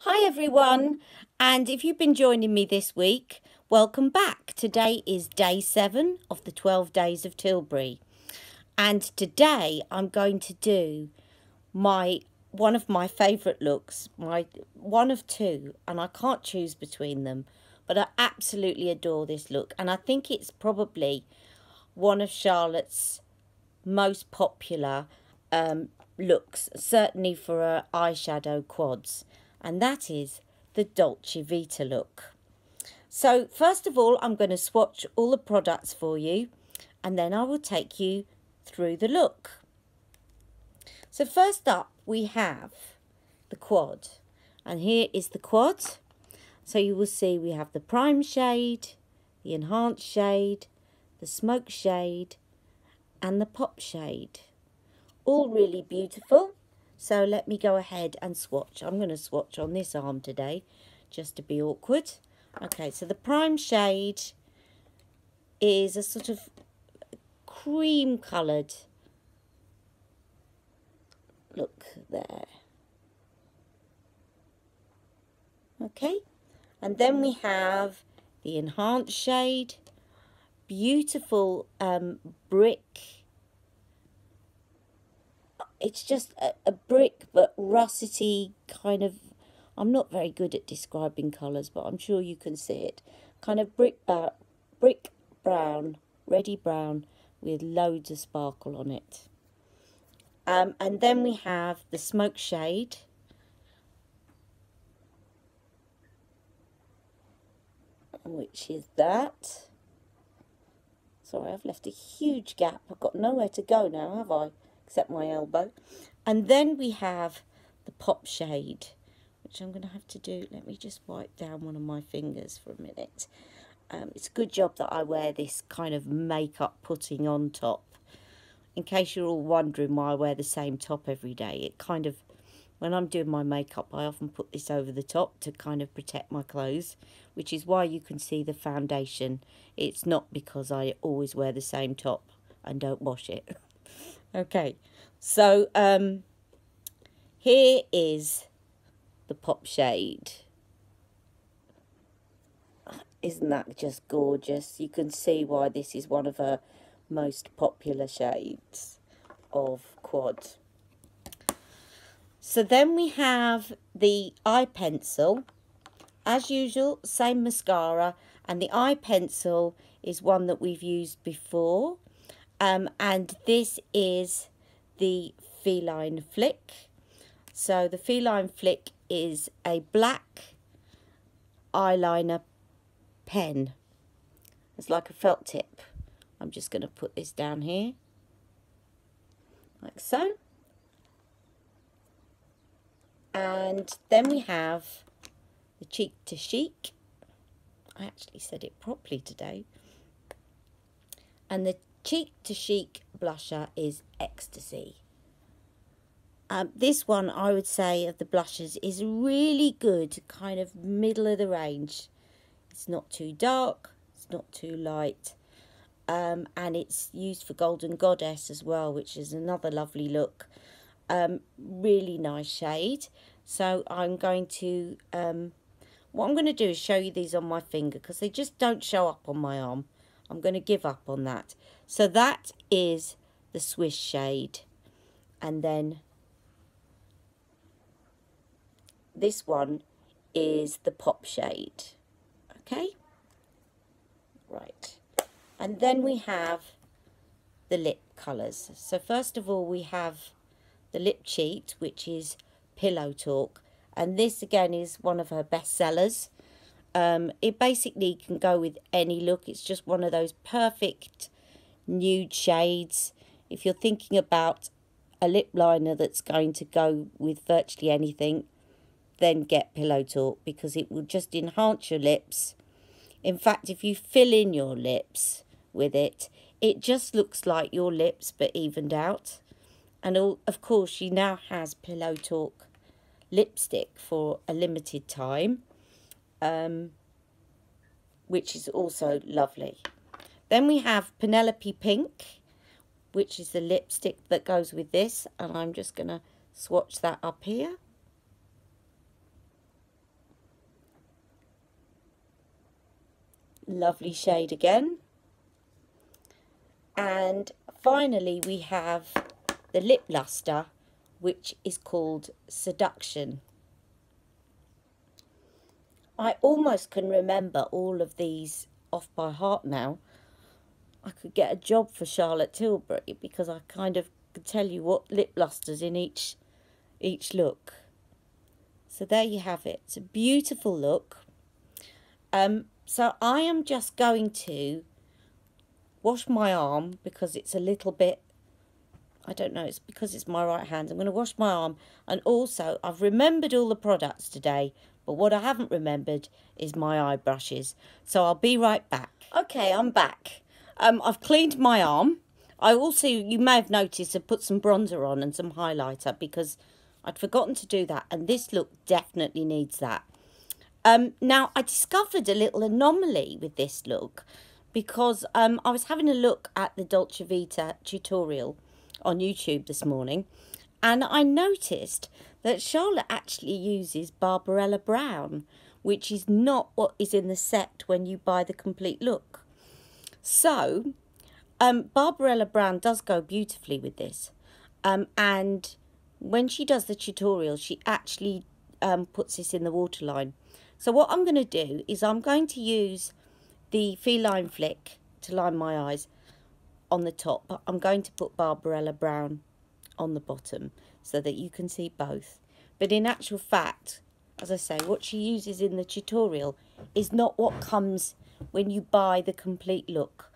Hi everyone, and if you've been joining me this week, welcome back. Today is day 7 of the 12 days of Tilbury, and today I'm going to do one of my favourite looks, my one of two, and I can't choose between them, but I absolutely adore this look, and I think it's probably one of Charlotte's most popular looks, certainly for her eyeshadow quads, and that is the Dolce Vita look. So first of all, I'm going to swatch all the products for you, and then I will take you through the look. So first up we have the quad, and here is the quad. So you will see we have the prime shade, the enhanced shade, the smoke shade, and the pop shade. All really beautiful. So let me go ahead and swatch. I'm going to swatch on this arm today, just to be awkward. Okay, so the prime shade is a sort of cream coloured look there. Okay, and then we have the enhanced shade, beautiful brick. It's just a brick but russety kind of, I'm not very good at describing colours, but I'm sure you can see it. Kind of brick brown, reddy brown with loads of sparkle on it. And then we have the smoke shade. Which is that. Sorry, I've left a huge gap. I've got nowhere to go now, have I? Except my elbow. And then we have the pop shade, which I'm going to have to do. Let me just wipe down one of my fingers for a minute. It's a good job that I wear this kind of makeup putting on top. In case you're all wondering why I wear the same top every day, it kind of, when I'm doing my makeup, I often put this over the top to kind of protect my clothes, which is why you can see the foundation. It's not because I always wear the same top and don't wash it. Okay, so here is the pop shade. Isn't that just gorgeous? You can see why this is one of her most popular shades of quad. So then we have the eye pencil. As usual, same mascara, and the eye pencil is one that we've used before. And this is the Feline Flick. So the Feline Flick is a black eyeliner pen. It's like a felt tip. I'm just going to put this down here, like so. And then we have the Cheek to Chic. I actually said it properly today. And the Cheek to Chic blusher is Ecstasy. This one, I would say, of the blushes is really good, kind of middle of the range. It's not too dark, it's not too light. And it's used for Golden Goddess as well, which is another lovely look. Really nice shade. So I'm going to, what I'm going to do is show you these on my finger, because they just don't show up on my arm. I'm going to give up on that. So that is the Swiss shade. And then this one is the pop shade. Okay? Right. And then we have the lip colours. So first of all, we have the lip cheat, which is Pillow Talk. And this again is one of her best sellers. It basically can go with any look. It's just one of those perfect nude shades. If you're thinking about a lip liner that's going to go with virtually anything, then get Pillow Talk, because it will just enhance your lips. In fact, if you fill in your lips with it, it just looks like your lips but evened out. And of course, she now has Pillow Talk lipstick for a limited time, which is also lovely. Then we have Penelope Pink, which is the lipstick that goes with this, and I'm just going to swatch that up here. Lovely shade again. And finally we have the lip lustre, which is called Seduction. I almost can remember all of these off by heart now. I could get a job for Charlotte Tilbury because I kind of could tell you what lip lustres in each look. So there you have it. It's a beautiful look. So I am just going to wash my arm because it's a little bit, I don't know, it's because it's my right hand. I'm going to wash my arm, and also I've remembered all the products today, but what I haven't remembered is my eye brushes. So I'll be right back. Okay, I'm back. I've cleaned my arm. I also, you may have noticed, I put some bronzer on and some highlighter because I'd forgotten to do that, and this look definitely needs that. Now, I discovered a little anomaly with this look because I was having a look at the Dolce Vita tutorial on YouTube this morning, and I noticed that Charlotte actually uses Barbarella Brown, which is not what is in the set when you buy the complete look. So, Barbarella Brown does go beautifully with this, and when she does the tutorial, she actually puts this in the waterline. So what I'm going to do is I'm going to use the Feline flick to line my eyes on the top, but I'm going to put Barbarella Brown on the bottom so that you can see both. But in actual fact, as I say, what she uses in the tutorial is not what comes when you buy the complete look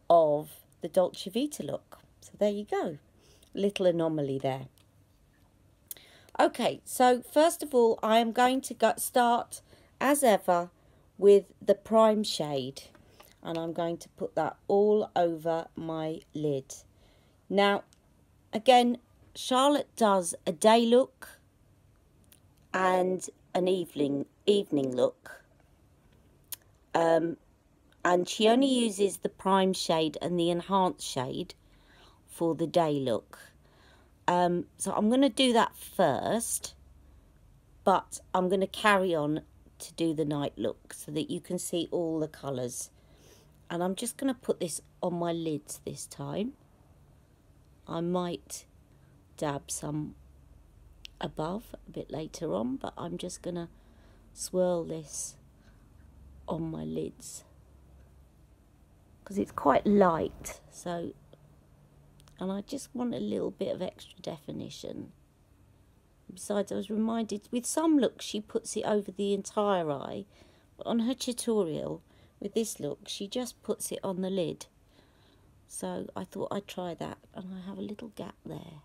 of the Dolce Vita look. So there you go, little anomaly there. Okay, so first of all, I am going to start as ever with the prime shade, and I'm going to put that all over my lid. Now, again, Charlotte does a day look and an evening look, and she only uses the prime shade and the enhanced shade for the day look. So I'm going to do that first, but I'm going to carry on to do the night look so that you can see all the colours. And I'm just going to put this on my lids this time. I might dab some above a bit later on, but I'm just going to swirl this on my lids because it's quite light. So, and I just want a little bit of extra definition. Besides, I was reminded, with some looks she puts it over the entire eye, but on her tutorial with this look she just puts it on the lid. So I thought I'd try that, and I have a little gap there,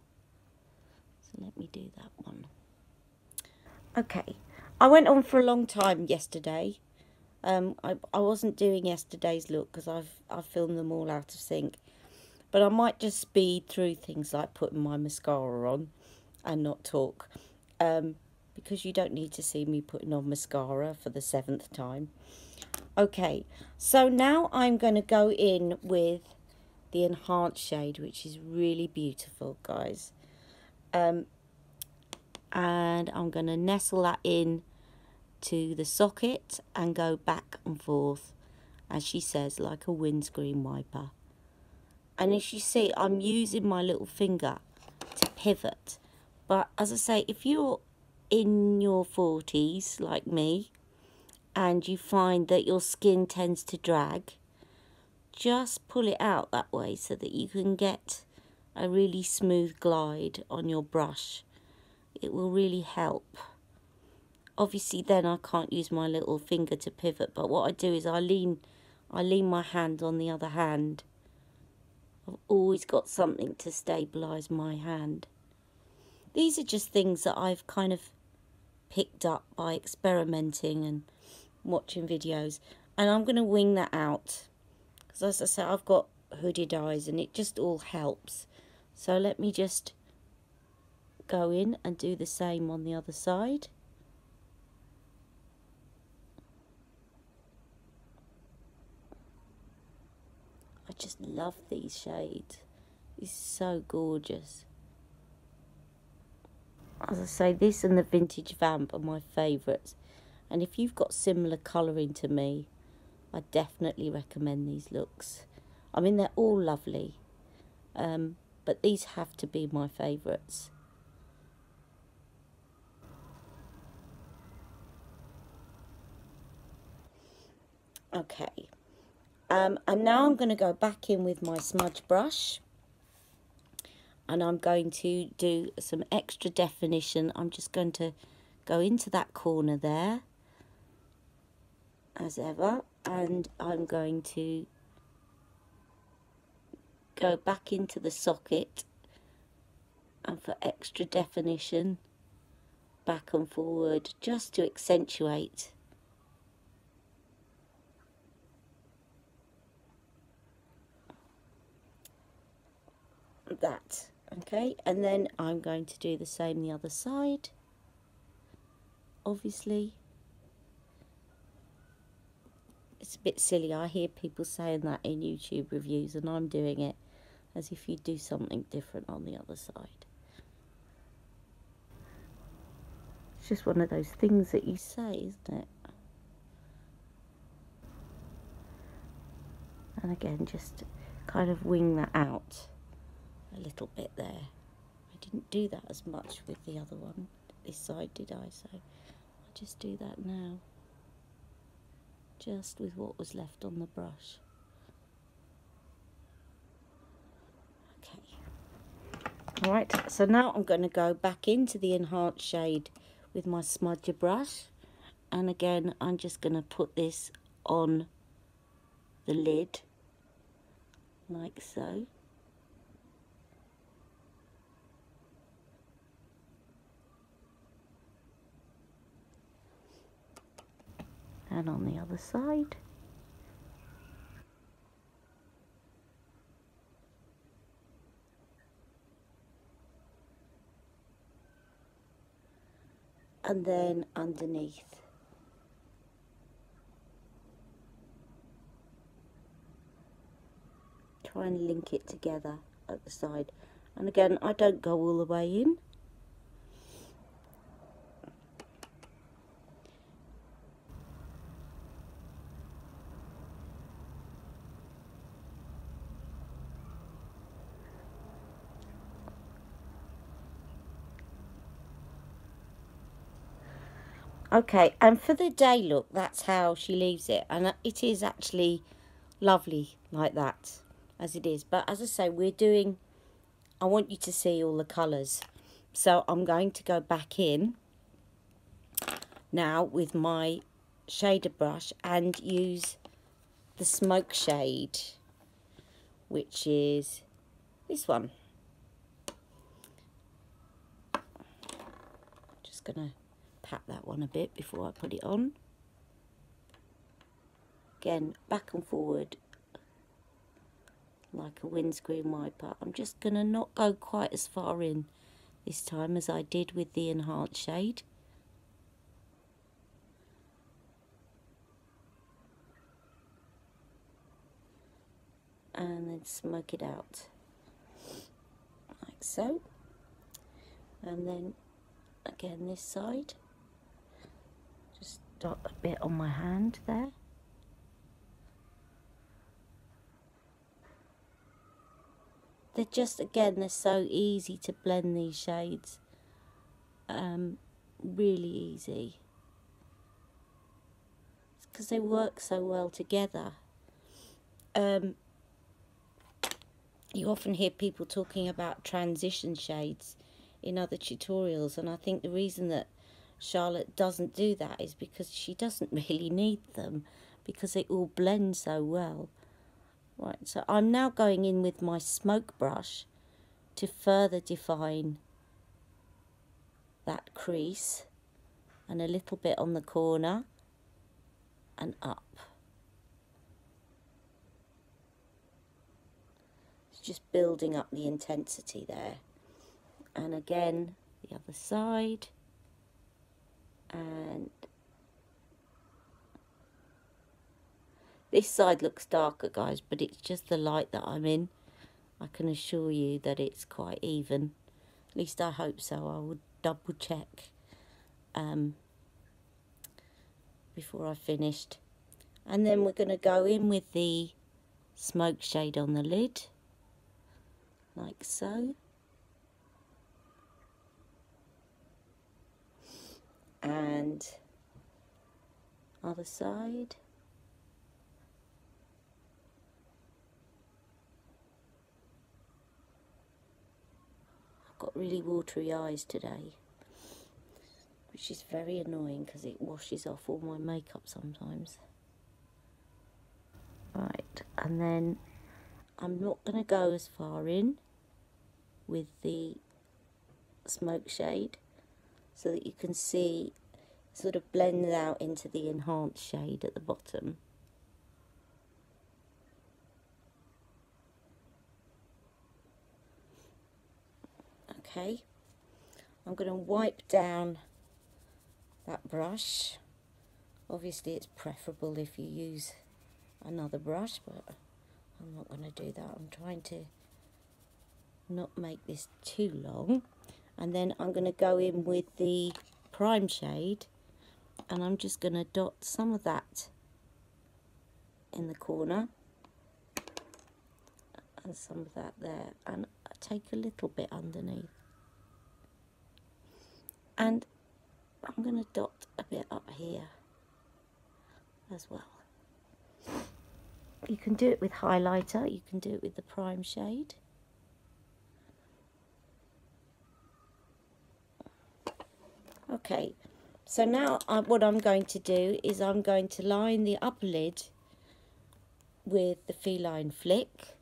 so let me do that one. Okay, I went on for a long time yesterday. I wasn't doing yesterday's look because I've filmed them all out of sync, but I might just speed through things like putting my mascara on and not talk, because you don't need to see me putting on mascara for the 7th time. Okay, so now I'm going to go in with the enhanced shade, which is really beautiful, guys, and I'm going to nestle that in to the socket and go back and forth, as she says, like a windscreen wiper. And as you see, I'm using my little finger to pivot. But as I say, if you're in your 40s like me and you find that your skin tends to drag, just pull it out that way so that you can get a really smooth glide on your brush. It will really help. Obviously then I can't use my little finger to pivot, but what I do is I lean my hand on the other hand. I've always got something to stabilise my hand. These are just things that I've kind of picked up by experimenting and watching videos. And I'm going to wing that out, because as I say, I've got hooded eyes and it just all helps. So let me just go in and do the same on the other side. I just love these shades. It's so gorgeous. As I say, this and the Vintage Vamp are my favourites. And if you've got similar colouring to me, I definitely recommend these looks. I mean, they're all lovely, but these have to be my favourites. Okay, and now I'm going to go back in with my smudge brush, and I'm going to do some extra definition. I'm just going to go into that corner there, as ever, and I'm going to go back into the socket, and for extra definition, back and forward, just to accentuate that. Okay, and then I'm going to do the same the other side, obviously. It's a bit silly, I hear people saying that in YouTube reviews, and I'm doing it as if you do something different on the other side. It's just one of those things that you say, isn't it? And again, just kind of wing that out a little bit there. I didn't do that as much with the other one, this side, did I? So I'll just do that now, just with what was left on the brush. Okay. Alright, so now I'm going to go back into the enhanced shade with my smudger brush, and again I'm just going to put this on the lid like so. And on the other side. And then underneath. Try and link it together at the side. And again, I don't go all the way in. Okay, and for the day look, that's how she leaves it. And it is actually lovely like that, as it is. But as I say, I want you to see all the colours. So I'm going to go back in now with my shader brush and use the smoke shade, which is this one. Just gonna pat that one a bit before I put it on. Again, back and forward like a windscreen wiper. I'm just gonna not go quite as far in this time as I did with the enhanced shade. And then smoke it out like so. And then again this side, just dot a bit on my hand there. They're just, again, they're so easy to blend, these shades, really easy. It's because they work so well together. You often hear people talking about transition shades in other tutorials, and I think the reason that Charlotte doesn't do that is because she doesn't really need them, because they all blend so well. Right, so I'm now going in with my smoke brush to further define that crease, and a little bit on the corner and up. It's just building up the intensity there. And again, the other side. And this side looks darker, guys, but it's just the light that I'm in. I can assure you that it's quite even. At least I hope so. I would double check before I finished. And then we're going to go in with the smoke shade on the lid, like so. And other side. I've got really watery eyes today, which is very annoying because it washes off all my makeup sometimes. Right, and then I'm not going to go as far in with the smoke shade so that you can see sort of blends out into the enhanced shade at the bottom. Okay, I'm going to wipe down that brush. Obviously it's preferable if you use another brush, but I'm not going to do that. I'm trying to not make this too long. And then I'm going to go in with the prime shade, and I'm just going to dot some of that in the corner and some of that there, and take a little bit underneath. And I'm going to dot a bit up here as well. You can do it with highlighter, you can do it with the prime shade. Okay, so now what I'm going to do is I'm going to line the upper lid with the Feline flick.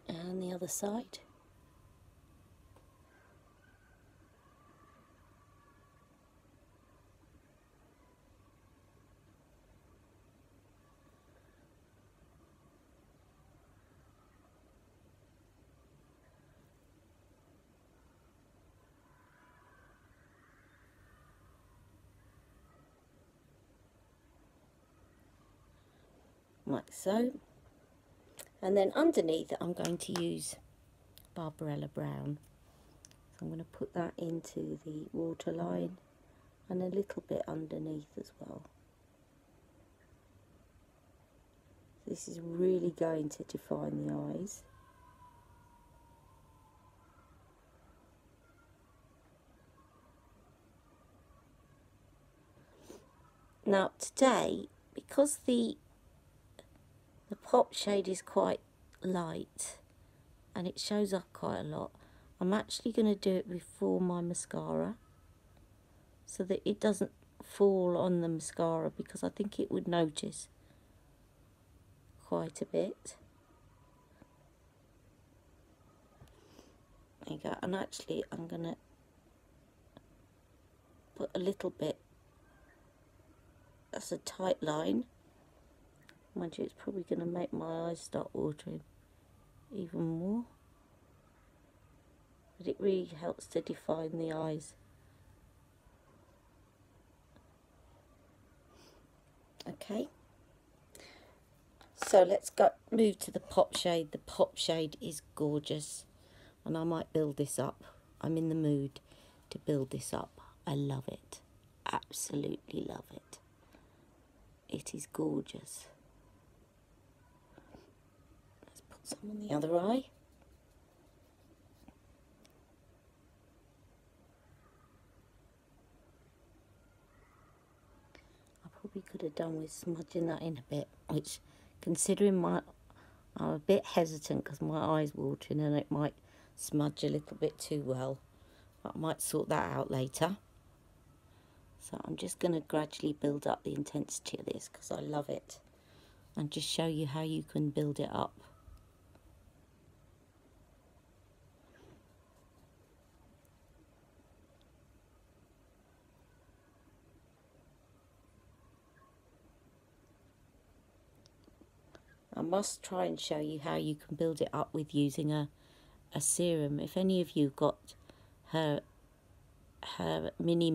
And the other side. Like so. And then underneath I'm going to use Barbarella Brown. So I'm going to put that into the waterline and a little bit underneath as well. This is really going to define the eyes. Now today, because the pop shade is quite light and it shows up quite a lot, I'm actually going to do it before my mascara so that it doesn't fall on the mascara, because I think it would notice quite a bit. There you go. And actually I'm going to put a little bit, that's a tight line. Mind you, it's probably going to make my eyes start watering even more. But it really helps to define the eyes. Okay. So let's move to the pop shade. The pop shade is gorgeous. And I might build this up. I'm in the mood to build this up. I love it. Absolutely love it. It is gorgeous. Let's put some on the other eye. I probably could have done with smudging that in a bit, which, considering I'm a bit hesitant because my eye's watering and it might smudge a little bit too well. But I might sort that out later. So I'm just going to gradually build up the intensity of this because I love it, and just show you how you can build it up. I must try and show you how you can build it up with using a serum. If any of you got her mini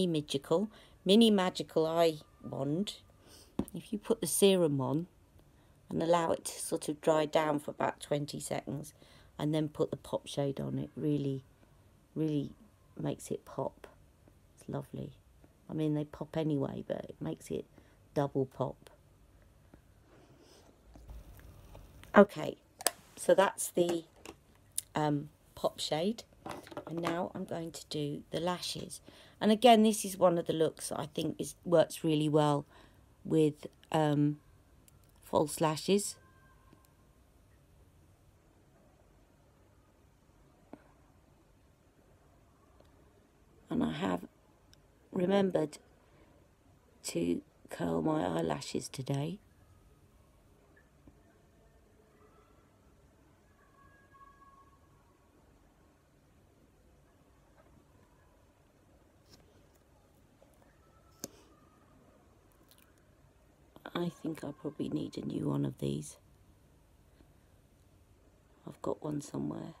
magical eye wand, if you put the serum on and allow it to sort of dry down for about 20 seconds and then put the pop shade on, it really makes it pop. It's lovely. I mean, they pop anyway, but it makes it double pop. Okay, so that's the pop shade, and now I'm going to do the lashes. And again, this is one of the looks that I think works really well with false lashes. And I have remembered to curl my eyelashes today. I think I probably need a new one of these. I've got one somewhere.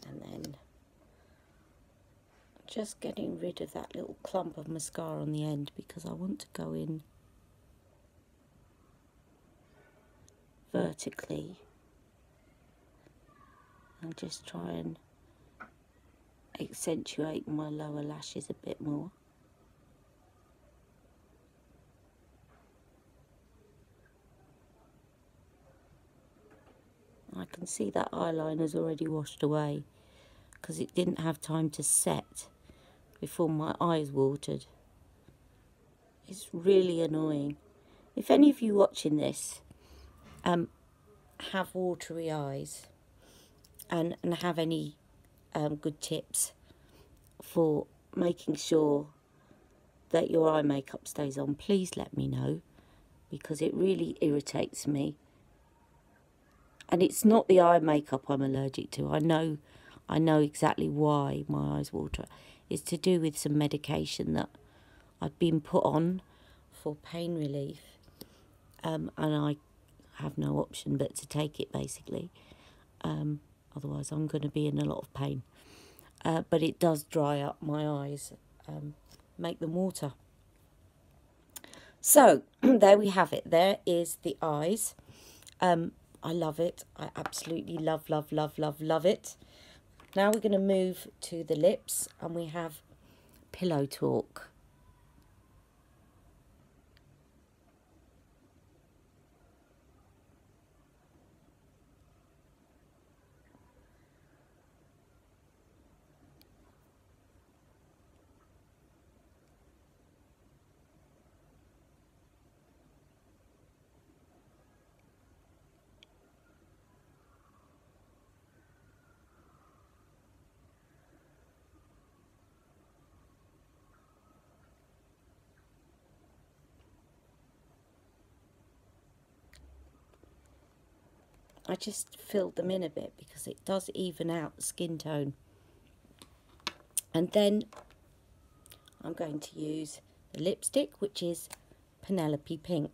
And then just getting rid of that little clump of mascara on the end, because I want to go in vertically and just try and accentuate my lower lashes a bit more. I can see that eyeliner's already washed away because it didn't have time to set before my eyes watered. It's really annoying. If any of you watching this have watery eyes and have any good tips for making sure that your eye makeup stays on, please let me know, because it really irritates me. And it's not the eye makeup I'm allergic to. I know exactly why my eyes water. It's to do with some medication that I've been put on for pain relief, and I have no option but to take it, basically. Otherwise I'm going to be in a lot of pain. But it does dry up my eyes, make them water. So there we have it. There is the eyes. I love it. I absolutely love it. Now we're going to move to the lips, and we have Pillow Talk. I just filled them in a bit because it does even out the skin tone. And then I'm going to use the lipstick, which is Penelope Pink.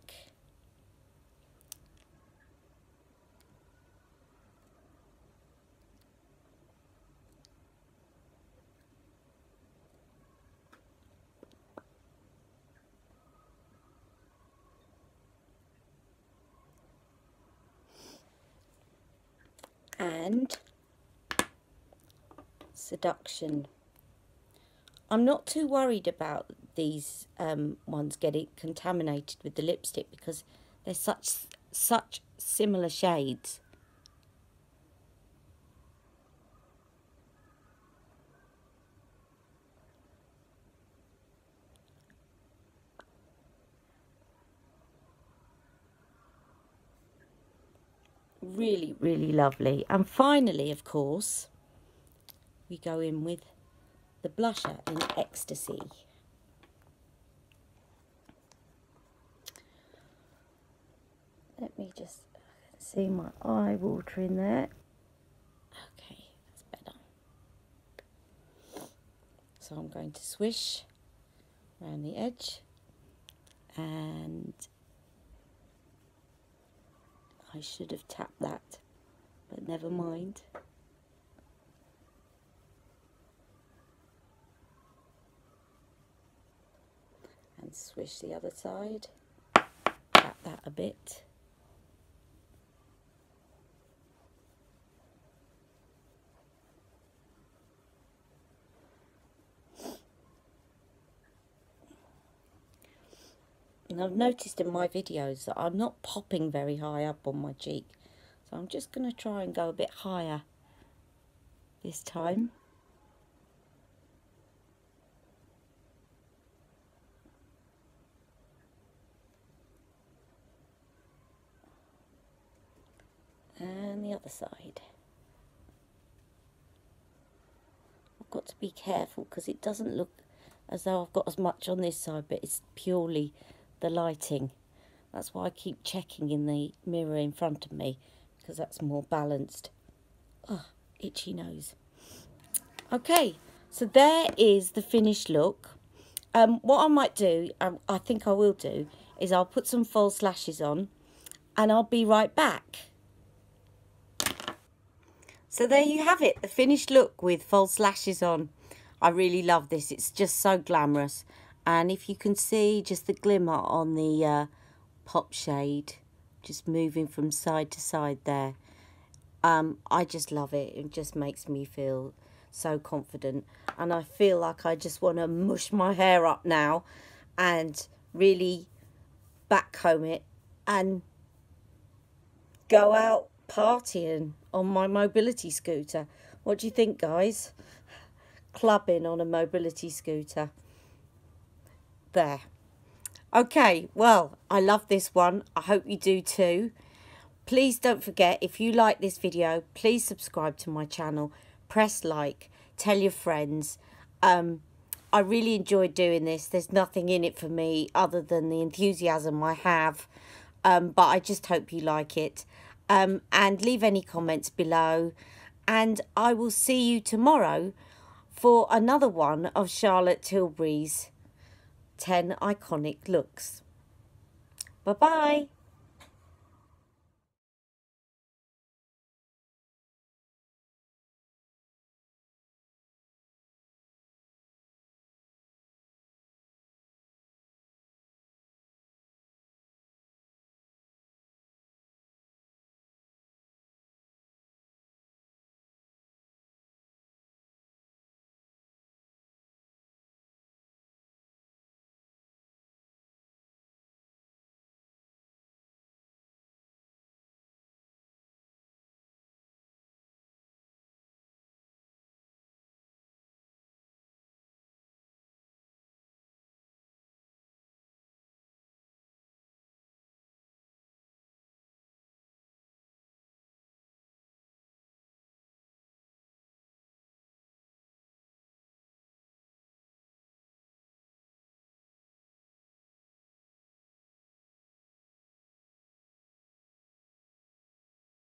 And Seduction. I'm not too worried about these ones getting contaminated with the lipstick because they're such similar shades. Really lovely. And finally, of course, we go in with the blusher in Ecstasy. see my eye water in there. Okay, that's better. So I'm going to swish around the edge, and I should have tapped that, but never mind. And swish the other side, tap that a bit. And I've noticed in my videos that I'm not popping very high up on my cheek. So I'm just going to try and go a bit higher this time. And the other side. I've got to be careful because it doesn't look as though I've got as much on this side, but it's purely the lighting. That's why I keep checking in the mirror in front of me, because that's more balanced. Oh, itchy nose. Okay, so there is the finished look. What I might do, I think I will do, is I'll put some false lashes on and I'll be right back. So there you have it, the finished look with false lashes on. I really love this, it's just so glamorous. And if you can see just the glimmer on the pop shade, just moving from side to side there. I just love it, it just makes me feel so confident. And I feel like I just want to mush my hair up now and really backcomb it and go out partying on my mobility scooter. What do you think, guys? Clubbing on a mobility scooter. There. Okay, well, I love this one. I hope you do too. Please don't forget, if you like this video, please subscribe to my channel. Press like. Tell your friends. I really enjoyed doing this. There's nothing in it for me other than the enthusiasm I have. But I just hope you like it. And leave any comments below. And I will see you tomorrow for another one of Charlotte Tilbury's 10 iconic looks. Bye-bye.